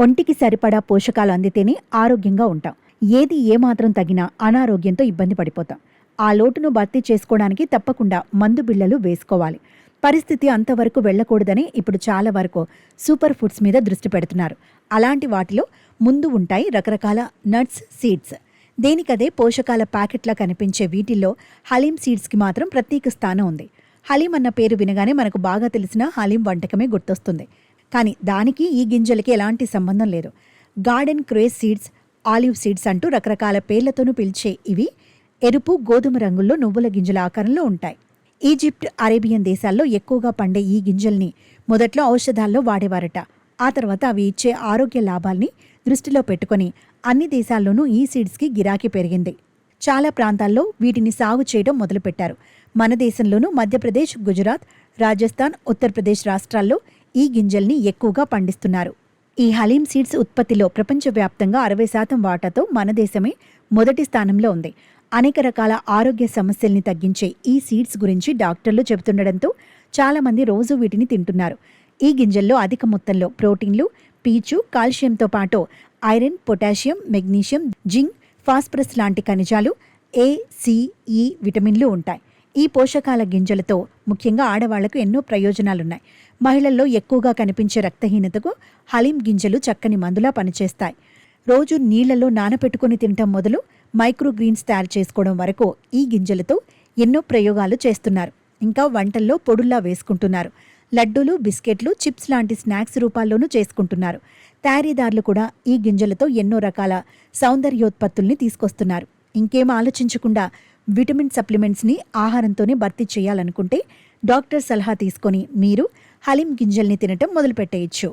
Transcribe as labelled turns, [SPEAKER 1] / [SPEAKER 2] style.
[SPEAKER 1] ఒంటికి సరిపడా పోషకాలు అందితేనే ఆరోగ్యంగా ఉంటాం. ఏది ఏమాత్రం తగినా అనారోగ్యంతో ఇబ్బంది పడిపోతాం. ఆ లోటును భర్తీ చేసుకోవడానికి తప్పకుండా మందు బిళ్ళలు వేసుకోవాలి. పరిస్థితి అంతవరకు వెళ్లకూడదని ఇప్పుడు చాలా వరకు సూపర్ ఫుడ్స్ మీద దృష్టి పెడుతున్నారు. అలాంటి వాటిలో ముందు ఉంటాయి రకరకాల నట్స్, సీడ్స్. దేనికదే పోషకాల ప్యాకెట్లా కనిపించే వీటిల్లో హలీం సీడ్స్కి మాత్రం ప్రత్యేక స్థానం ఉంది. హలీం అన్న పేరు వినగానే మనకు బాగా తెలిసిన హలీం వంటకమే గుర్తొస్తుంది. కానీ దానికి ఈ గింజలకి ఎలాంటి సంబంధం లేదు. Garden craze seeds, olive seeds అంటూ రకరకాల పేర్లతోనూ పిలిచే ఇవి ఎరుపు, గోధుమ రంగుల్లో నువ్వుల గింజల ఆకారంలో ఉంటాయి. ఈజిప్ట్, అరేబియన్ దేశాల్లో ఎక్కువగా పండే ఈ గింజల్ని మొదట్లో ఔషధాల్లో వాడేవారట. ఆ తర్వాత అవి ఇచ్చే ఆరోగ్య లాభాల్ని దృష్టిలో పెట్టుకుని అన్ని దేశాల్లోనూ ఈ సీడ్స్కి గిరాకీ పెరిగింది. చాలా ప్రాంతాల్లో వీటిని సాగు చేయడం మొదలుపెట్టారు. మన దేశంలోనూ మధ్యప్రదేశ్, గుజరాత్, రాజస్థాన్, ఉత్తరప్రదేశ్ రాష్ట్రాల్లో ఈ గింజల్ని ఎక్కువగా పండిస్తున్నారు. ఈ హలీం సీడ్స్ ఉత్పత్తిలో ప్రపంచవ్యాప్తంగా 60% వాటాతో మన దేశమే మొదటి స్థానంలో ఉంది. అనేక రకాల ఆరోగ్య సమస్యల్ని తగ్గించే ఈ సీడ్స్ గురించి డాక్టర్లు చెబుతుండడంతో చాలామంది రోజు వీటిని తింటున్నారు. ఈ గింజల్లో అధిక మొత్తంలో ప్రోటీన్లు, పీచు, కాల్షియంతో పాటు iron, potassium, magnesium, zinc, phosphorus లాంటి ఖనిజాలు, ఏ, సి, ఈ విటమిన్లు ఉంటాయి. ఈ పోషకాల గింజలతో ముఖ్యంగా ఆడవాళ్లకు ఎన్నో ప్రయోజనాలున్నాయి. మహిళల్లో ఎక్కువగా కనిపించే రక్తహీనతకు హలీం గింజలు చక్కని మందులా పనిచేస్తాయి. రోజు నీళ్లలో నానపెట్టుకుని తినటం మొదలు మైక్రోగ్రీన్స్ తయారు చేసుకోవడం వరకు ఈ గింజలతో ఎన్నో ప్రయోగాలు చేస్తున్నారు. ఇంకా వంటల్లో పొడుల్లా వేసుకుంటున్నారు. లడ్డూలు, బిస్కెట్లు, చిప్స్ లాంటి స్నాక్స్ రూపాల్లోనూ చేసుకుంటున్నారు. తయారీదారులు కూడా ఈ గింజలతో ఎన్నో రకాల సౌందర్యోత్పత్తుల్ని తీసుకొస్తున్నారు. ఇంకేం ఆలోచించకుండా విటమిన్ సప్లిమెంట్స్ని ఆహారంతోనే భర్తీ చేయాలనుకుంటే డాక్టర్ సలహా తీసుకొని మీరు హలీం గింజల్ని తినటం మొదలుపెట్టేయచ్చు.